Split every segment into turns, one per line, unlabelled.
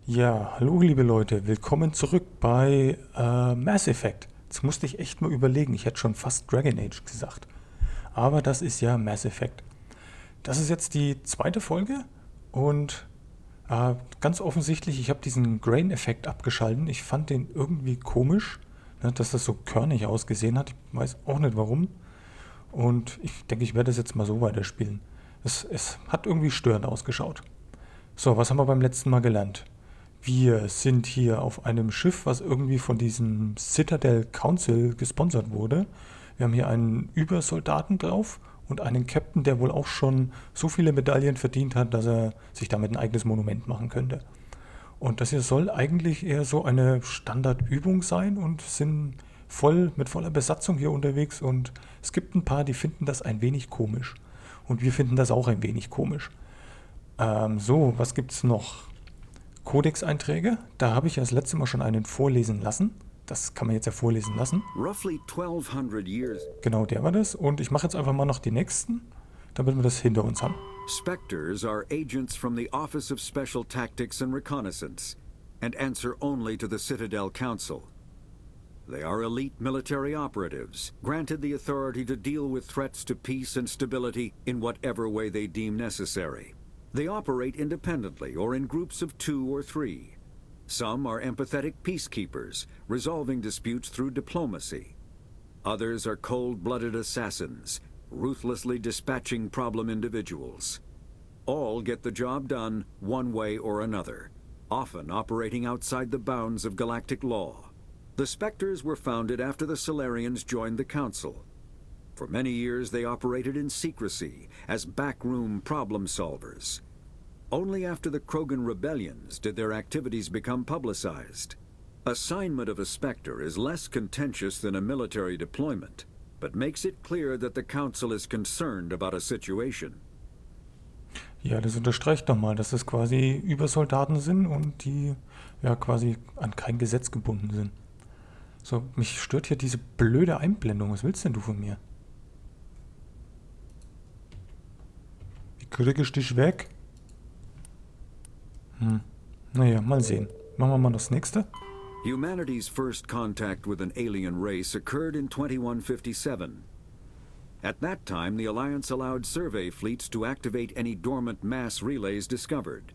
Ja, hallo liebe Leute, willkommen zurück bei Mass Effect. Jetzt musste ich echt mal überlegen, ich hätte schon fast Dragon Age gesagt. Aber das ist ja Mass Effect. Das ist jetzt die zweite Folge und ganz offensichtlich, ich habe diesen Grain-Effekt abgeschalten. Ich fand den irgendwie komisch, ne, dass das so körnig ausgesehen hat. Ich weiß auch nicht warum. Und ich denke, ich werde das jetzt mal so weiterspielen. Es hat irgendwie störend ausgeschaut. So, was haben wir beim letzten Mal gelernt? Wir sind hier auf einem Schiff, was irgendwie von diesem Citadel Council gesponsert wurde. Wir haben hier einen Übersoldaten drauf und einen Captain, der wohl auch schon so viele Medaillen verdient hat, dass er sich damit ein eigenes Monument machen könnte. Und das hier soll eigentlich eher so eine Standardübung sein und sind mit voller Besatzung hier unterwegs. Und es gibt ein paar, die finden das ein wenig komisch. Und wir finden das auch ein wenig komisch. So, was gibt's noch? Codex-Einträge. Da habe ich ja das letzte Mal schon einen vorlesen lassen. Das kann man jetzt ja vorlesen lassen.
Roughly 1200 years,
Genau, der war das. Und ich mache jetzt einfach mal noch die nächsten, damit wir das hinter uns haben.
Spectres are agents from the Office of Special Tactics and Reconnaissance and answer only to the Citadel Council. They are elite military operatives, granted the authority to deal with threats to peace and stability in whatever way they deem necessary. They operate independently or in groups of 2 or 3. Some are empathetic peacekeepers, resolving disputes through diplomacy. Others are cold-blooded assassins, ruthlessly dispatching problem individuals. All get the job done one way or another, often operating outside the bounds of galactic law. The Spectres were founded after the Solarians joined the Council. For many years they operated in secrecy as backroom problem solvers. Only after the Krogan rebellions did their activities become publicized. Assignment of a Spectre is less contentious than a military deployment, but makes it clear that the Council is concerned about a situation.
Ja, das unterstreicht nochmal, dass es quasi Übersoldaten sind und die ja quasi an kein Gesetz gebunden sind. So, mich stört hier diese blöde Einblendung. Was willst denn du von mir? Wie krieg ich dich weg? Naja, mal sehen. Machen wir mal das nächste.
Humanity's first contact with an alien race occurred in 2157. At that time, the Alliance allowed survey fleets to activate any dormant mass relays discovered,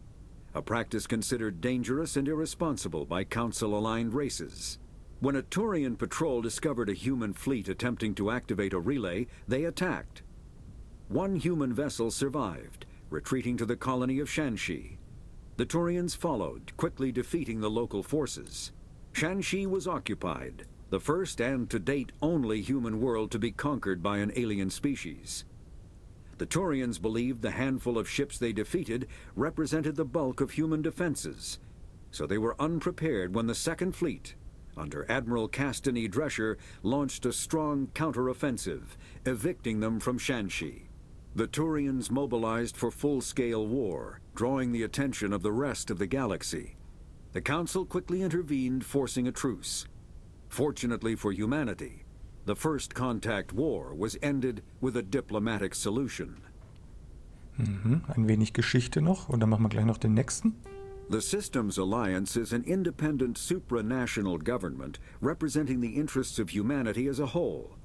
a practice considered dangerous and irresponsible by Council-aligned races. When a Turian patrol discovered a human fleet attempting to activate a relay, they attacked. One human vessel survived, retreating to the colony of Shanxi. The Turians followed, quickly defeating the local forces. Shanxi was occupied, the first and to date only human world to be conquered by an alien species. The Turians believed the handful of ships they defeated represented the bulk of human defenses, so they were unprepared when the Second Fleet, under Admiral Castany Drescher, launched a strong counteroffensive, evicting them from Shanxi. The Turians mobilized for full-scale war, drawing the attention of the rest of the galaxy. The Council quickly intervened, forcing a truce. Fortunately for humanity, the First Contact War was ended with a diplomatic solution.
Ein wenig Geschichte noch und dann machen wir gleich noch den nächsten.
The Systems Alliance is an independent supranational government representing the interests of humanity as a whole.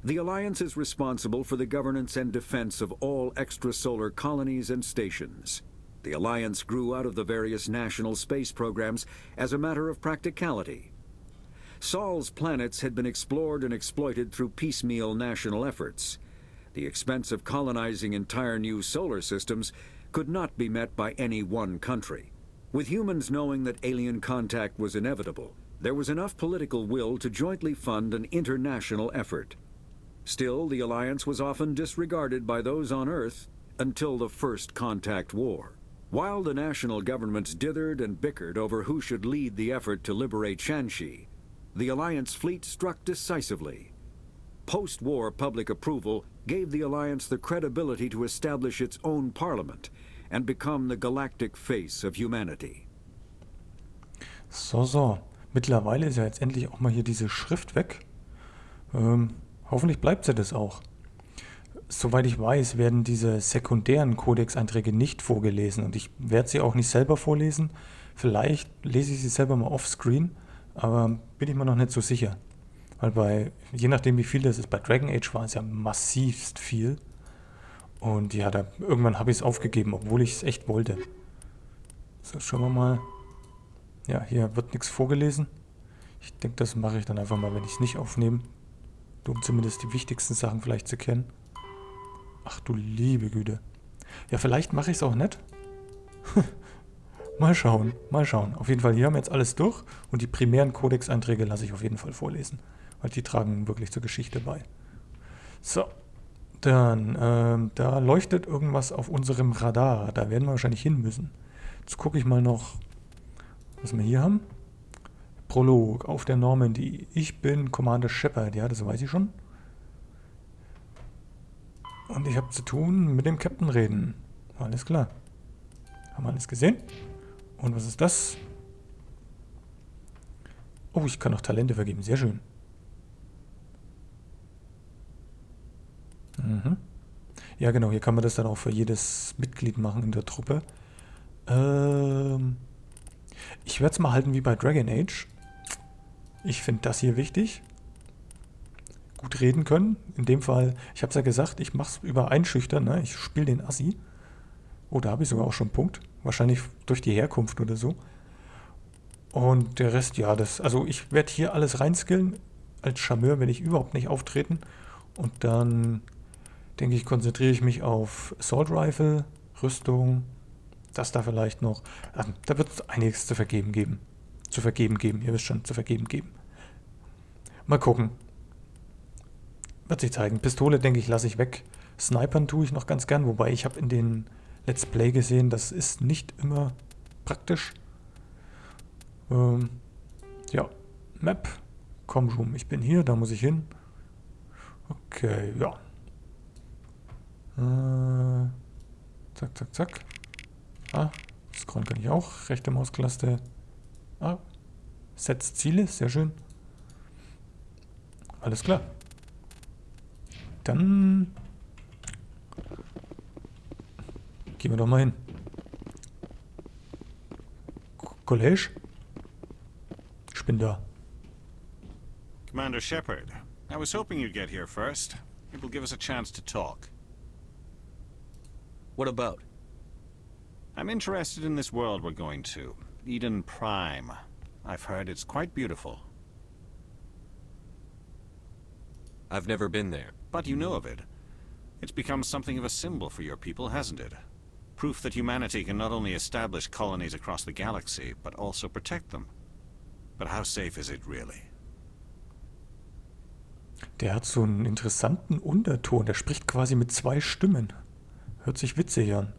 The Alliance is responsible for the governance and defense of all extrasolar colonies and stations. The Alliance grew out of the various national space programs as a matter of practicality. Sol's planets had been explored and exploited through piecemeal national efforts. The expense of colonizing entire new solar systems could not be met by any one country. With humans knowing that alien contact was inevitable, there was enough political will to jointly fund an international effort. Still, the alliance was often disregarded by those on Earth until the First Contact War. While the national governments dithered and bickered over who should lead the effort to liberate Shanxi, the alliance fleet struck decisively. Post-war public approval gave the alliance the credibility to establish its own parliament and become the galactic face of humanity.
So. Mittlerweile ist ja jetzt endlich auch mal hier diese Schrift weg. Hoffentlich bleibt sie das auch. Soweit ich weiß, werden diese sekundären Codex-Einträge nicht vorgelesen und ich werde sie auch nicht selber vorlesen. Vielleicht lese ich sie selber mal offscreen, aber bin ich mir noch nicht so sicher. Weil je nachdem wie viel das ist, bei Dragon Age war es ja massivst viel. Und ja, irgendwann habe ich es aufgegeben, obwohl ich es echt wollte. So, schauen wir mal. Ja, hier wird nichts vorgelesen. Ich denke, das mache ich dann einfach mal, wenn ich es nicht aufnehme. Um zumindest die wichtigsten Sachen vielleicht zu kennen. Ach du liebe Güte. Ja, vielleicht mache ich es auch nicht. Mal schauen, mal schauen. Auf jeden Fall, hier haben wir jetzt alles durch. Und die primären Codex-Einträge lasse ich auf jeden Fall vorlesen. Weil die tragen wirklich zur Geschichte bei. So, dann, da leuchtet irgendwas auf unserem Radar. Da werden wir wahrscheinlich hin müssen. Jetzt gucke ich mal noch, was wir hier haben. Prolog auf der Normandy. Ich bin Commander Shepard. Ja, das weiß ich schon. Und ich habe zu tun mit dem Captain reden. Alles klar. Haben wir alles gesehen? Und was ist das? Oh, ich kann noch Talente vergeben. Sehr schön. Mhm. Ja, genau. Hier kann man das dann auch für jedes Mitglied machen in der Truppe. Ich werde es mal halten wie bei Dragon Age. Ich finde das hier wichtig. Gut reden können. In dem Fall, ich habe es ja gesagt, ich mache es über Einschüchtern. Ne? Ich spiele den Assi. Oh, da habe ich sogar auch schon einen Punkt. Wahrscheinlich durch die Herkunft oder so. Und der Rest, ja, also ich werde hier alles reinskillen. Als Charmeur werde ich überhaupt nicht auftreten. Und dann, denke ich, konzentriere ich mich auf Assault Rifle, Rüstung, das da vielleicht noch. Da wird es einiges zu vergeben geben. Ihr wisst schon, zu vergeben geben. Mal gucken. Wird sich zeigen. Pistole, denke ich, lasse ich weg. Snipern tue ich noch ganz gern, wobei ich habe in den Let's Play gesehen, das ist nicht immer praktisch. Ja, Map. Komm schon, ich bin hier, da muss ich hin. Okay, ja. Zack, zack, zack. Scrollen kann ich auch. Rechte Maustaste. Setzt Ziele, sehr schön. Alles klar. Dann gehen wir doch mal hin. College? Ich bin da.
Commander Shepard, I was hoping you'd get here first. It will give us a chance to talk.
What about?
I'm interested in this world we're going to. Eden Prime. I've heard it's quite beautiful.
I've never been there.
But you know of it. It's become something of a symbol for your people, hasn't it? Proof that humanity can not only establish colonies across the galaxy, but also protect them. But how safe is it really?
Der hat so einen interessanten Unterton. Der spricht quasi mit zwei Stimmen. Hört sich witzig an.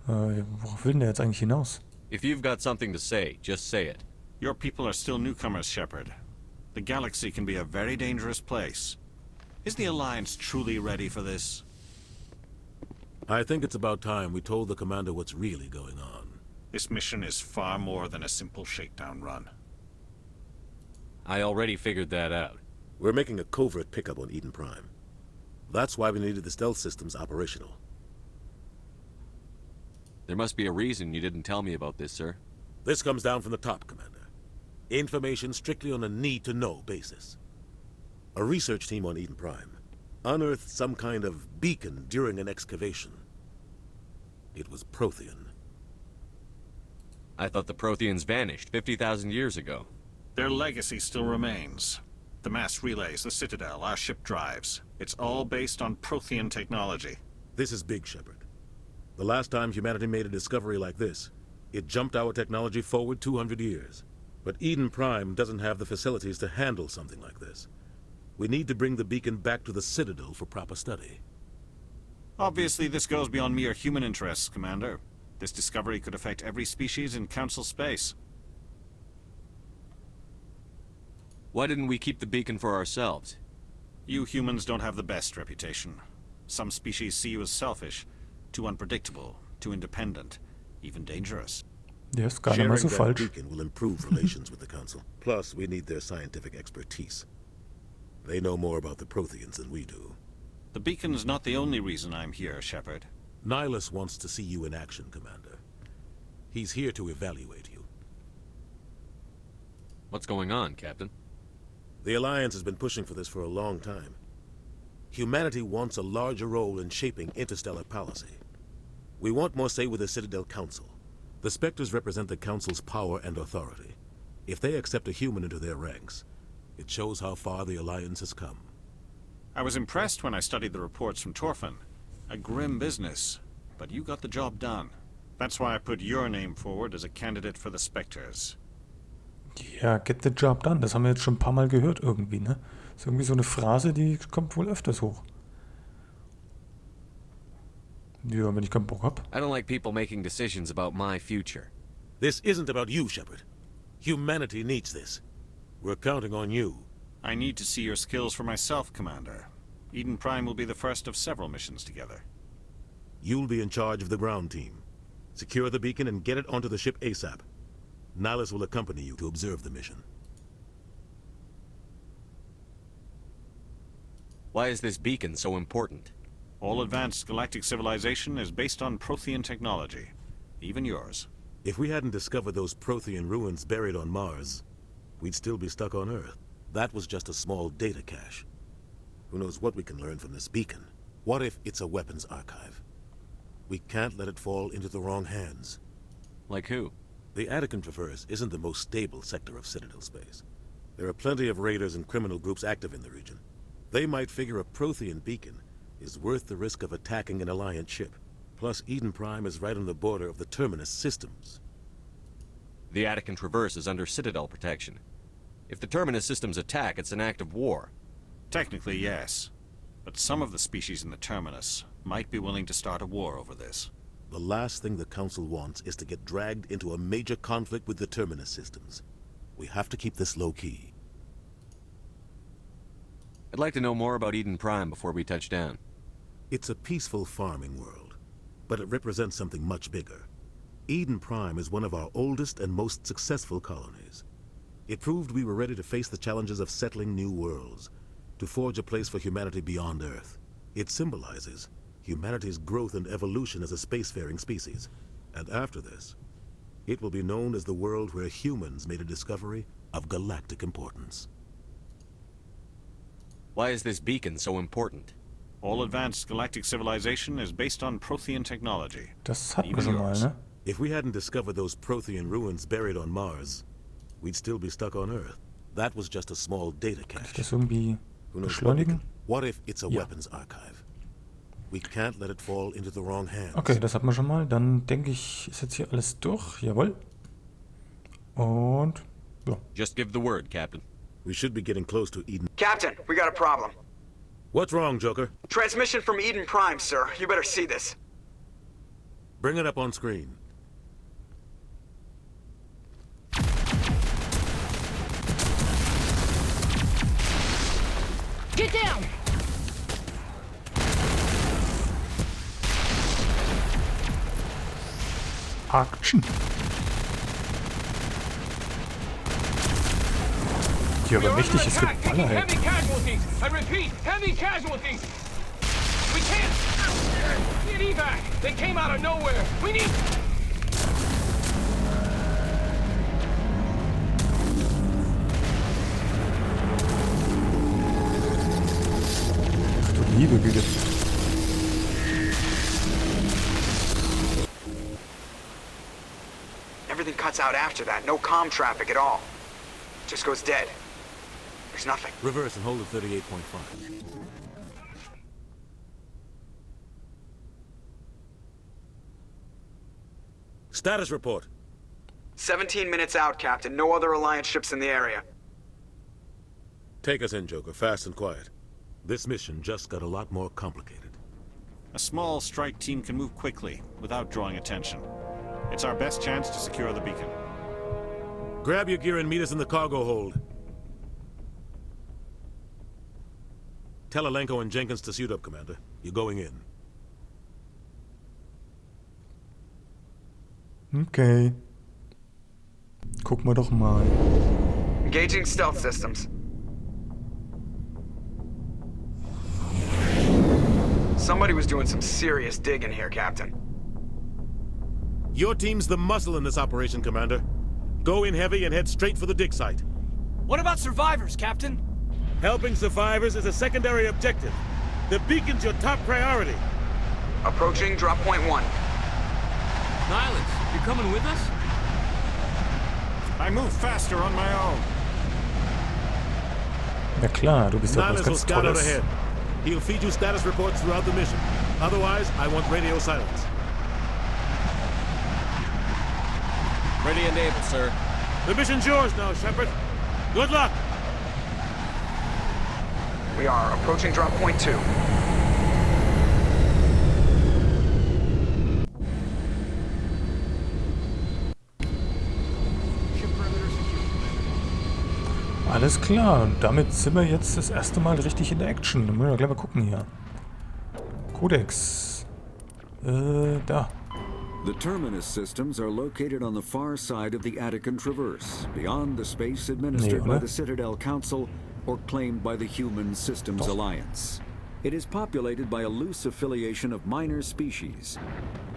Worauf will denn der jetzt eigentlich hinaus?
If you've got something to say, just say it.
Your people are still newcomers, Shepard. The galaxy can be a very dangerous place. Is the Alliance truly ready for this?
I think it's about time we told the commander what's really going on.
This mission is far more than a simple shakedown run.
I already figured that out.
We're making a covert pickup on Eden Prime. That's why we needed the stealth systems operational.
There must be a reason you didn't tell me about this, sir.
This comes down from the top, Commander. Information strictly on a need-to-know basis. A research team on Eden Prime unearthed some kind of beacon during an excavation. It was Prothean.
I thought the Protheans vanished 50,000 years ago.
Their legacy still remains. The mass relays, the Citadel, our ship drives. It's all based on Prothean technology.
This is big, Shepard. The last time humanity made a discovery like this, it jumped our technology forward 200 years. But Eden Prime doesn't have the facilities to handle something like this. We need to bring the beacon back to the Citadel for proper study.
Obviously, this goes beyond mere human interests, Commander. This discovery could affect every species in Council space.
Why didn't we keep the beacon for ourselves?
You humans don't have the best reputation. Some species see you as selfish, too unpredictable, too independent, even dangerous.
Der ist gar nicht mal so
Sharing that
falsch.
beacon will improve relations with the Council. Plus, we need their scientific expertise. They know more about the Protheans than we do.
The beacon's not the only reason I'm here, Shepard.
Nihilus wants to see you in action, Commander. He's here to evaluate you.
What's going on, Captain?
The Alliance has been pushing for this for a long time. Humanity wants a larger role in shaping interstellar policy. We want more say with the Citadel Council. The Spectres represent the Council's power and authority. If they accept a human into their ranks, it shows how far the Alliance has come.
I was impressed when I studied the reports from Torfin. A grim business, but you got the job done. That's why I put your name forward as a candidate for the Spectres.
Ja, get the job done. Das haben wir jetzt schon ein paar Mal gehört irgendwie, ne? Das ist irgendwie so eine Phrase, die kommt wohl öfters hoch. Ja, wenn ich keinen Bock hab.
I don't like people making decisions about my future.
This isn't about you, Shepard. Humanity needs this. We're counting on you.
I need to see your skills for myself, Commander. Eden Prime will be the first of several missions together.
You'll be in charge of the ground team. Secure the beacon and get it onto the ship ASAP. Nihilus will accompany you to observe the mission.
Why is this beacon so important?
All advanced galactic civilization is based on Prothean technology. Even yours.
If we hadn't discovered those Prothean ruins buried on Mars, we'd still be stuck on Earth. That was just a small data cache. Who knows what we can learn from this beacon? What if it's a weapons archive? We can't let it fall into the wrong hands.
Like who?
The Attican Traverse isn't the most stable sector of Citadel space. There are plenty of raiders and criminal groups active in the region. They might figure a Prothean beacon is worth the risk of attacking an Alliance ship. Plus, Eden Prime is right on the border of the Terminus systems.
The Attican Traverse is under Citadel protection. If the Terminus systems attack, it's an act of war.
Technically, yes. But some of the species in the Terminus might be willing to start a war over this.
The last thing the Council wants is to get dragged into a major conflict with the Terminus systems. We have to keep this low-key.
I'd like to know more about Eden Prime before we touch down.
It's a peaceful farming world, but it represents something much bigger. Eden Prime is one of our oldest and most successful colonies. It proved we were ready to face the challenges of settling new worlds, to forge a place for humanity beyond Earth. It symbolizes humanity's growth and evolution as a spacefaring species. And after this, it will be known as the world where humans made a discovery of galactic importance.
Why is this beacon so important?
All advanced galactic civilization is based on Prothean technology.
Das hatten wir
Even
schon mal,
yours.
ne?
If we hadn't discovered those Prothean ruins buried on Mars, we'd still be stuck on Earth. That was just a small data
Kann ich
cache.
das irgendwie
Who knows what we
beschleunigen?
What if it's a
Ja.
weapons archive? We can't let it fall into the wrong hands.
Okay, das hatten wir schon mal. Dann denke ich, ist jetzt hier alles durch. Jawohl. Und ja.
Just give the word, Captain.
We should be getting close to Eden.
Captain, we got a problem.
What's wrong, Joker?
Transmission from Eden Prime, sir. You better see this.
Bring it up on screen.
Get down!
Action. Ja, aber mächtig, es gibt alle halt.
Heavy casualties! I repeat, heavy casualties! We can't... Get evac! They came out of nowhere! We need...
Ach du liebe Güte.
Everything cuts out after that. No comm traffic at all. Just goes dead. There's nothing.
Reverse and hold at 38.5. Status report.
17 minutes out, Captain. No other Alliance ships in the area.
Take us in, Joker, fast and quiet. This mission just got a lot more complicated.
A small strike team can move quickly, without drawing attention. It's our best chance to secure the beacon.
Grab your gear and meet us in the cargo hold. Tell Alenko and Jenkins to suit up, Commander. You're going in.
Okay. Gucken wir doch mal.
Engaging stealth systems. Somebody was doing some serious digging here, Captain.
Your team's the muscle in this operation, Commander. Go in heavy and head straight for the dig site.
What about survivors, Captain?
Helping survivors is a secondary objective. The beacon's your top priority.
Approaching drop point 1.
Nihilus, you're coming with us?
I move faster on my own.
Na klar, du bist ja was
Nihilus will
ganz
scout out
Tolles.
ahead. He'll feed you status reports throughout the mission. Otherwise, I want radio silence.
Ready and able, sir.
The mission's yours now, Shepard. Good luck!
We are approaching drop point 2.
Alles klar, und damit sind wir jetzt das erste Mal richtig in der Action. Dann müssen wir gleich mal gucken hier. Codex. Da.
The terminus systems are located on the far side of the Attican Traverse, beyond the space administered by the Citadel Council or claimed by the Human Systems Alliance. It is populated by a loose affiliation of minor species,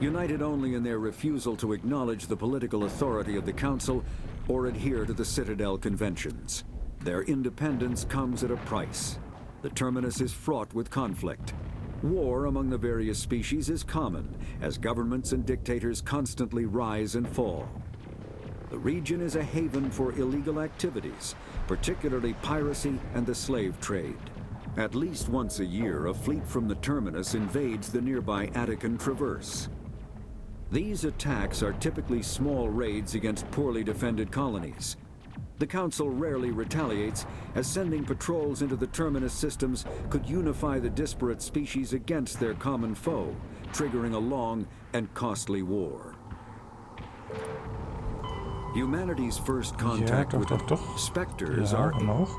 united only in their refusal to acknowledge the political authority of the Council or adhere to the Citadel Conventions. Their independence comes at a price. The terminus is fraught with conflict. War among the various species is common, as governments and dictators constantly rise and fall. The region is a haven for illegal activities, particularly piracy and the slave trade. At least once a year, a fleet from the terminus invades the nearby Attican Traverse. These attacks are typically small raids against poorly defended colonies. The Council rarely retaliates, as sending patrols into the terminus systems could unify the disparate species against their common foe, triggering a long and costly war. Humanity's first contact with the Spectres are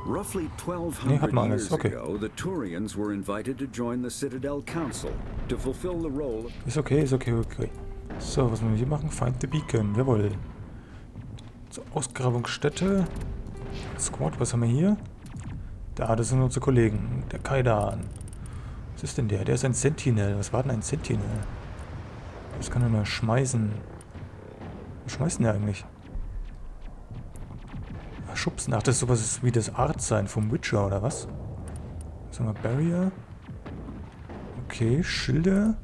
roughly 1,200 years ago. The Turians were invited to join the Citadel Council to fulfill the role.
Ist okay. So, was müssen wir hier machen? Find the Beacon, jawohl. So, Ausgrabungsstätte. Squad, was haben wir hier? Da, das sind unsere Kollegen. Der Kaidan. Was ist denn der? Der ist ein Sentinel. Was war denn ein Sentinel? Das kann er mal schmeißen. Was schmeißt denn der eigentlich? Schubsen. Ach, das ist sowas wie das Artsein vom Witcher, oder was? Was haben wir? Barrier. Okay, Schilder.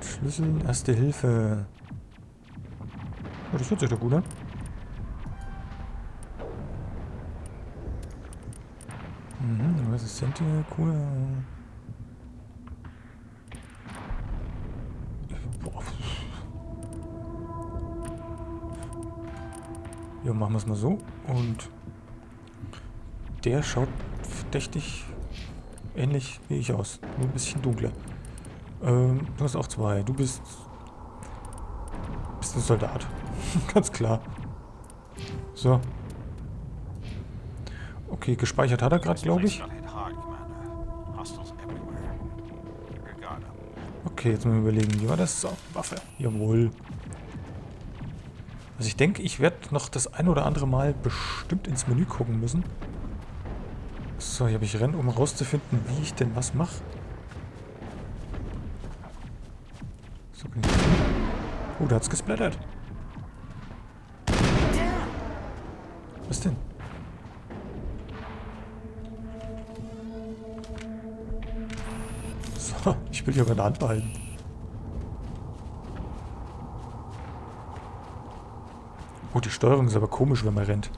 Schlüssel, Erste Hilfe. Oh, das hört sich doch gut an. Was ist Sentinel? Cool. Ja, machen wir es mal so. Und der schaut verdächtig ähnlich wie ich aus. Nur ein bisschen dunkler. Du hast auch 2. Du bist ein Soldat. Ganz klar. So. Okay, gespeichert hat er gerade, glaube ich. Okay, jetzt mal überlegen. Wie war das? So, Waffe. Jawohl. Also ich denke, ich werde noch das ein oder andere Mal bestimmt ins Menü gucken müssen. So, hier habe ich Rennen, um rauszufinden, wie ich denn was mache. So, kann ich... Oh, da hat's gesplattert. Was denn? So, ich will hier meine Hand behalten. Oh, die Steuerung ist aber komisch, wenn man rennt.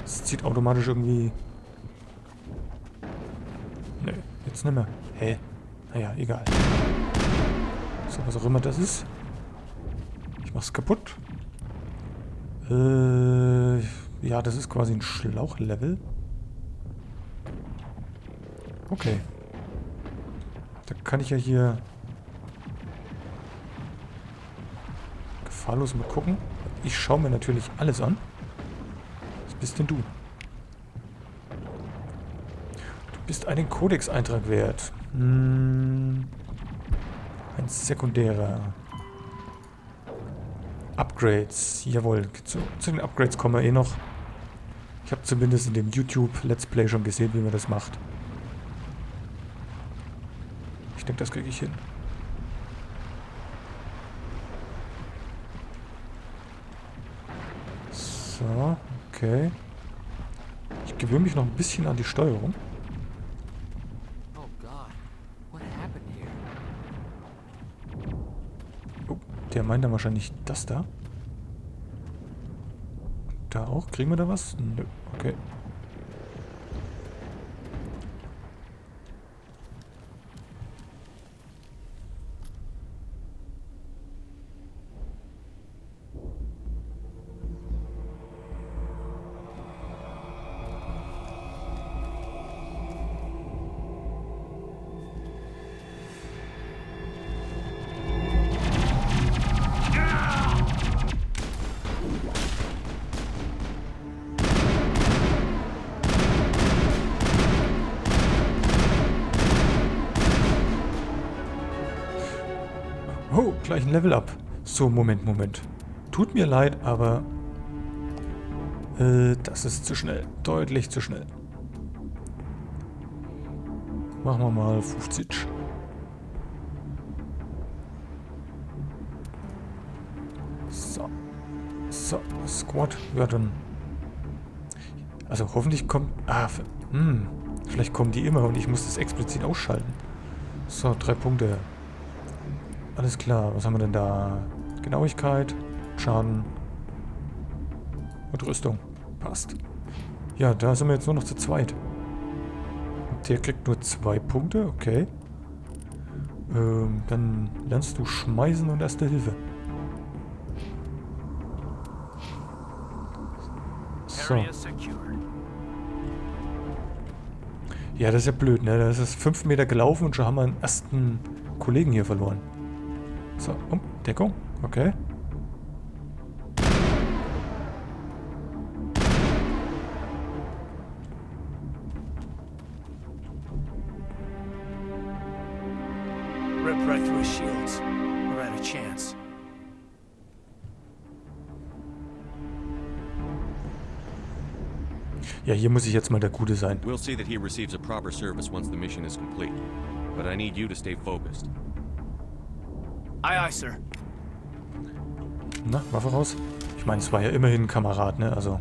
Es zieht automatisch irgendwie... Nö, jetzt nicht mehr. Hä? Naja, egal. So, was auch immer das ist. Ich mach's kaputt. Ja, das ist quasi ein Schlauchlevel. Okay. Da kann ich ja hier gefahrlos mal gucken. Ich schaue mir natürlich alles an. Was bist denn du? Du bist einen Codex-Eintrag wert. Ein sekundärer. Upgrades. Jawohl. Zu den Upgrades kommen wir eh noch. Ich habe zumindest in dem YouTube-Let's Play schon gesehen, wie man das macht. Ich denke, das kriege ich hin. So, okay. Ich gewöhne mich noch ein bisschen an die Steuerung.
Oh God, what happened here?
Oh, der meint dann wahrscheinlich das da. Da auch? Kriegen wir da was? Nö, okay. Oh, gleich ein Level up. So, Moment. Tut mir leid, aber das ist zu schnell. Deutlich zu schnell. Machen wir mal 50. So, Squad. Ja, dann. Also hoffentlich kommt... vielleicht kommen die immer und ich muss das explizit ausschalten. So, 3 Punkte. Alles klar, was haben wir denn da? Genauigkeit, Schaden und Rüstung. Passt. Ja, da sind wir jetzt nur noch zu zweit. Und der kriegt nur 2 Punkte, okay. Dann lernst du Schmeißen und Erste Hilfe. So. Ja, das ist ja blöd, ne? Da ist es 5 Meter gelaufen und schon haben wir einen ersten Kollegen hier verloren. So, Deckung. Okay.
Rip right through his shields. We're out of chance.
Ja, hier muss ich jetzt mal der Gute sein.
We'll see that he receives a proper service once the mission is complete. But I need you to stay focused.
Aye, aye, sir.
Na, Waffe raus. Ich meine, es war ja immerhin ein Kamerad, ne? Also,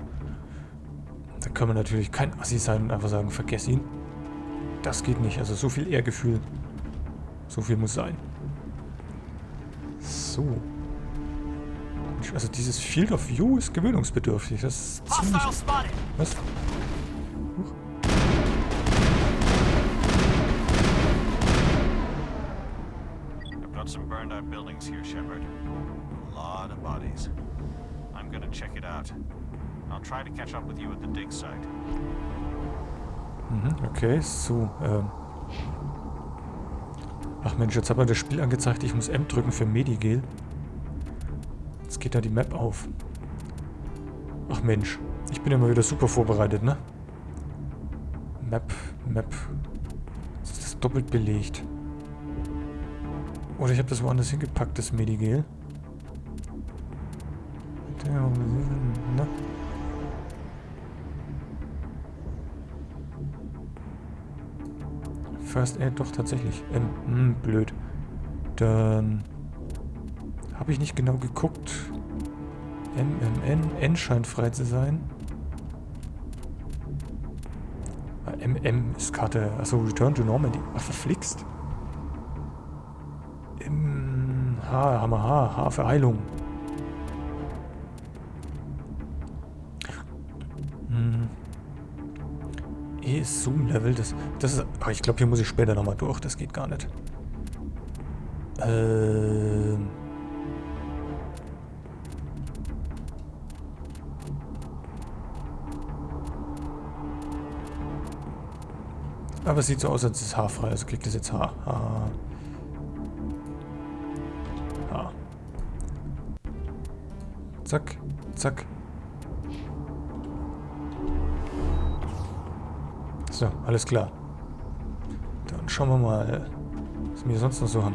da kann man natürlich kein Assi sein und einfach sagen, vergess ihn. Das geht nicht. Also, so viel Ehrgefühl. So viel muss sein. So. Also, dieses Field of View ist gewöhnungsbedürftig. Das ist ziemlich... Was? Huch.
I've got some burned out buildings here, Shepard. A lot of bodies. I'm gonna check it out. I'll try to catch up with you at the dig site.
Okay, so, Ach Mensch, jetzt hat mir das Spiel angezeigt, ich muss M drücken für Medigel. Jetzt geht da die Map auf. Ach Mensch, ich bin immer wieder super vorbereitet, ne? Map. Jetzt ist das doppelt belegt. Oder ich habe das woanders hingepackt, das Medigel. Ne? First Aid doch tatsächlich. Blöd. Dann habe ich nicht genau geguckt. N scheint frei zu sein. MM ist Karte. Achso, Return to Normandy. Ach, verflixt. H für Heilung. E ist Zoom-Level. Das ist. Aber ich glaube, hier muss ich später nochmal durch. Das geht gar nicht. Aber es sieht so aus, als ist H frei. Also kriegt das jetzt H. H. Zack, zack. So, alles klar. Dann schauen wir mal, was wir sonst noch so haben.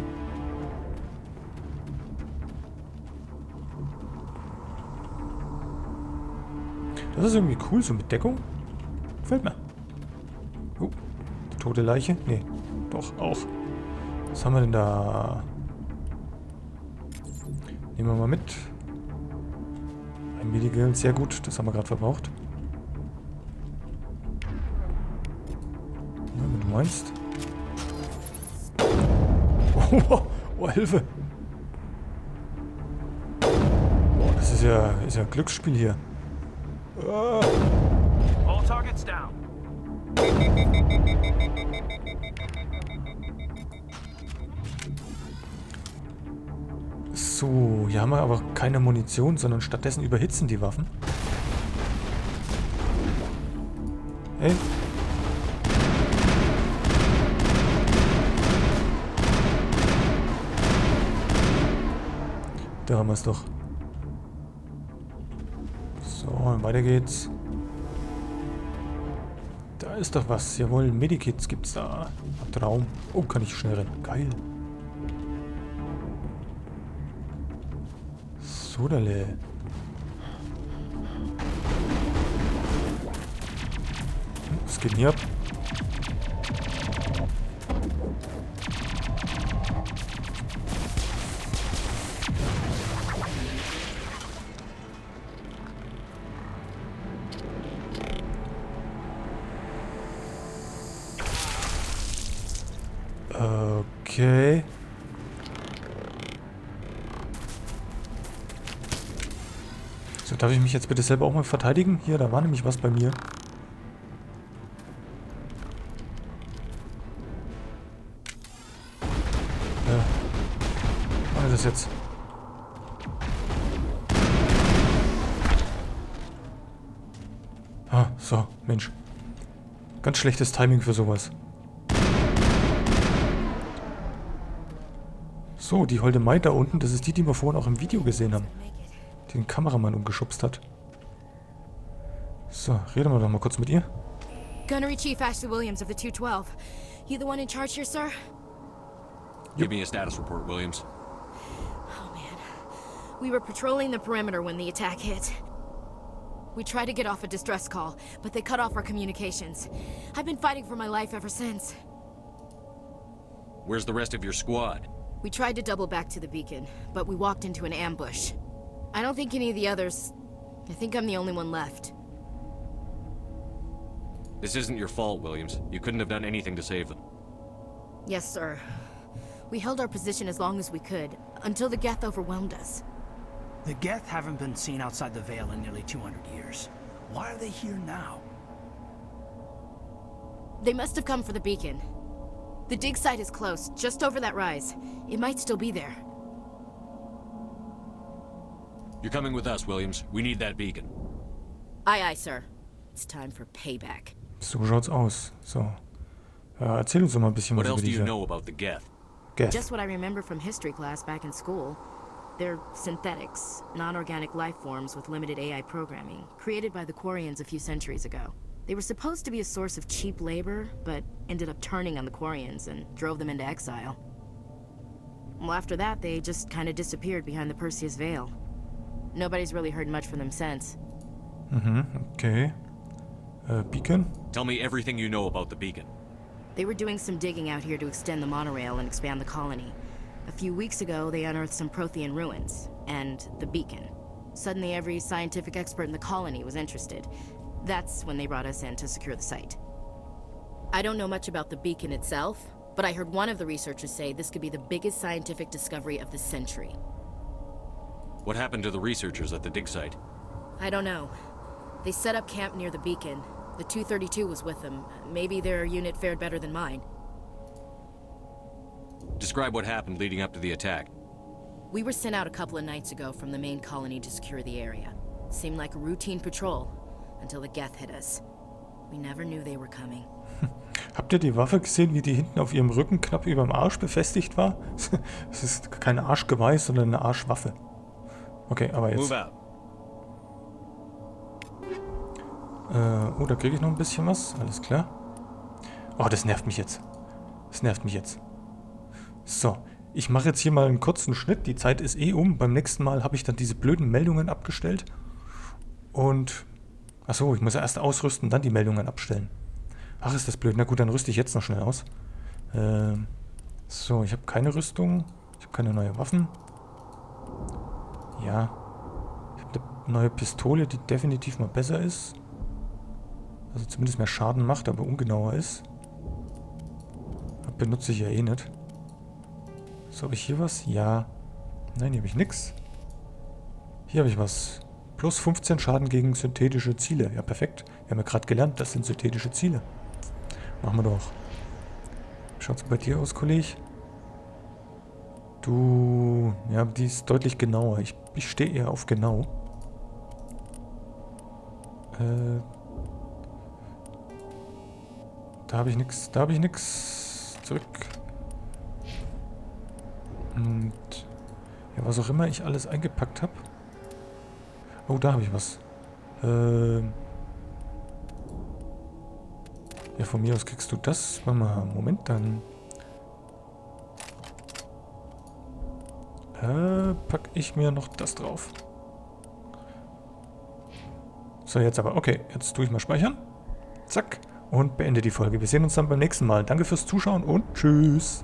Das ist irgendwie cool, so mit Deckung. Gefällt mir. Oh, die tote Leiche? Nee, doch, auch. Was haben wir denn da? Nehmen wir mal mit. Ein Medigel, sehr gut. Das haben wir gerade verbraucht. Ja, wenn du meinst. Oh, Hilfe! Boah, das ist ja Glücksspiel hier.
All targets down.
So, hier haben wir aber keine Munition, sondern stattdessen überhitzen die Waffen. Hey. Da haben wir es doch. So, weiter geht's. Da ist doch was. Jawohl, Medikits gibt's da. Traum. Oh, kann ich schnell rennen. Geil. Sodale. Was geht denn hier ab? Okay. So, darf ich mich jetzt bitte selber auch mal verteidigen? Hier, da war nämlich was bei mir. Ja. Was ist das jetzt? Ah, so, Mensch. Ganz schlechtes Timing für sowas. So, die holde Maid da unten, das ist die, die wir vorhin auch im Video gesehen haben. Die den Kameramann umgeschubst hat. So, reden wir doch mal kurz mit ihr.
Gunnery Chief Ashley Williams of the 212. You the one in charge here, sir?
Give me a status report, Williams.
Oh, man. We were patrolling the perimeter when the attack hit. We tried to get off a distress call, but they cut off our communications. I've been fighting for my life ever since.
Where's the rest of your squad?
We tried to double back to the beacon, but we walked into an ambush. I don't think any of the others... I think I'm the only one left.
This isn't your fault, Williams. You couldn't have done anything to save them.
Yes, sir. We held our position as long as we could, until the Geth overwhelmed us.
The Geth haven't been seen outside the Veil in nearly 200 years. Why are they here now?
They must have come for the beacon. The dig site is close, just over that rise. It might still be there.
You're coming with us, Williams. We need that beacon.
Aye, aye, sir. It's time for payback.
So schaut's aus. So. Erzähl uns doch mal ein bisschen
What
was
else
über
do you
diese
know about the Geth?
Geth.
Just what I remember from history class back in school. They're synthetics, non-organic life forms with limited AI programming, created by the Quarians a few centuries ago. They were supposed to be a source of cheap labor, but ended up turning on the Quarians and drove them into exile. Well, after that, they just kind of disappeared behind the Perseus Veil. Nobody's really heard much from them since.
Okay. Beacon?
Tell me everything you know about the beacon.
They were doing some digging out here to extend the monorail and expand the colony. A few weeks ago, they unearthed some Prothean ruins, and the beacon. Suddenly, every scientific expert in the colony was interested. That's when they brought us in to secure the site. I don't know much about the beacon itself, but I heard one of the researchers say this could be the biggest scientific discovery of the century.
What happened to the researchers at the dig site?
I don't know. They set up camp near the beacon. The 232 was with them. Maybe their unit fared better than mine.
Describe what happened leading up to the attack.
We were sent out a couple of nights ago from the main colony to secure the area. Seemed like a routine patrol, until the Geth hit us. We never knew they were coming.
Habt ihr die Waffe gesehen, wie die hinten auf ihrem Rücken knapp über dem Arsch befestigt war? Es ist kein Arschgeweih, sondern eine Arschwaffe. Okay, aber jetzt.
Move out.
Oh, da kriege ich noch ein bisschen was. Alles klar. Oh, das nervt mich jetzt. Das nervt mich jetzt. So, ich mache jetzt hier mal einen kurzen Schnitt. Die Zeit ist eh um. Beim nächsten Mal habe ich dann diese blöden Meldungen abgestellt. Und... Achso, ich muss ja erst ausrüsten, dann die Meldungen abstellen. Ach, ist das blöd. Na gut, dann rüste ich jetzt noch schnell aus. So, ich habe keine Rüstung. Ich habe keine neuen Waffen. Ja. Ich habe eine neue Pistole, die definitiv mal besser ist. Also zumindest mehr Schaden macht, aber ungenauer ist. Benutze ich ja eh nicht. So, habe ich hier was? Ja. Nein, hier habe ich nichts. Hier habe ich was. Plus 15 Schaden gegen synthetische Ziele. Ja, perfekt. Wir haben ja gerade gelernt, das sind synthetische Ziele. Machen wir doch. Schaut's bei dir aus, Kollege? Du... Ja, die ist deutlich genauer. Ich stehe eher auf genau. Da habe ich nichts. Da habe ich nichts. Zurück. Und... Ja, was auch immer ich alles eingepackt habe. Oh, da habe ich was. Ja, von mir aus kriegst du das. Warte mal, Moment, dann... pack ich mir noch das drauf. So, jetzt aber. Okay, jetzt tue ich mal speichern. Zack. Und beende die Folge. Wir sehen uns dann beim nächsten Mal. Danke fürs Zuschauen und tschüss.